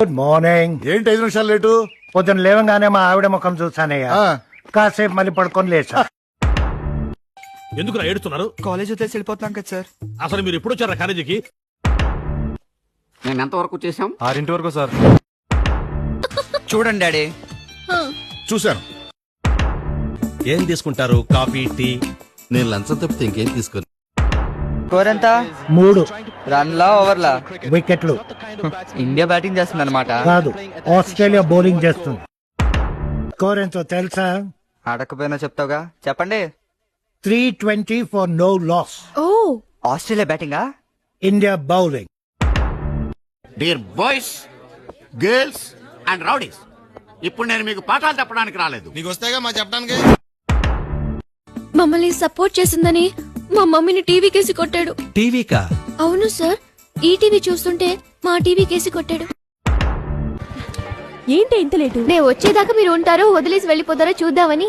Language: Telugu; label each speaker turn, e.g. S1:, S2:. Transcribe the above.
S1: Good morning.
S2: ఏంటి 5 నిమిషాలు లేటు?
S1: పొద్దున లేవగానే మా ఆవిడ ముఖం చూసానయ్యా. కాసేపు మళ్ళీ పడుకొని లేచా.
S3: ఎందుకు ఏడుస్తున్నారు?
S4: కాలేజ్ వదిలేసి వెళ్ళిపోతున్నాం కదా సార్.
S3: అసలు మీరు ఎప్పుడు వచ్చారా కాలేజీకి?
S5: మేము ఎంతవరకు చేసాం?
S4: 6 వరకు సార్. చూడండి డాడీ.
S2: చూశాను.
S3: ఏం తీసుకుంటారు? Coffee, tea?
S6: నేను లంచం తప్పితే ఇంకేం తీసుకోను.
S4: స్కోర్ ఎంత?
S1: 3
S4: రన్లా ఓవర్లా?
S1: వికెట్లు.
S4: ఇండియా బ్యాటింగ్ చేస్తుంది అనమాట.
S1: కాదు, ఆస్ట్రేలియా బౌలింగ్ చేస్తుంది. స్కోర్ ఎంతో తెలుసా?
S4: ఆడకపోయినా చెప్తావుగా, చెప్పండి.
S1: 320 for no loss.
S7: ఓ
S4: ఆస్ట్రేలియా బ్యాటింగా?
S1: India bowling.
S5: Dear boys, girls and rowdies, ఇప్పుడు నేను మీకు పాఠాలు చెప్పడానికి రాలేదు.
S6: నీకు వస్తాయిగా మా చెప్పడానికి.
S7: మమ్మల్ని సపోర్ట్ చేసిందని మా మమ్మీని టీవీ కేసి కొట్టాడు.
S3: టీవీకా?
S7: అవును సార్, ఈ టీవీ చూస్తుంటే మా టీవీ కేసి కొట్టాడు.
S8: ఏంటి ఇంత లేటు?
S7: నేను వచ్చేదాకా మీరు ఉంటారో వదిలేసి వెళ్ళిపోతారో చూద్దామని.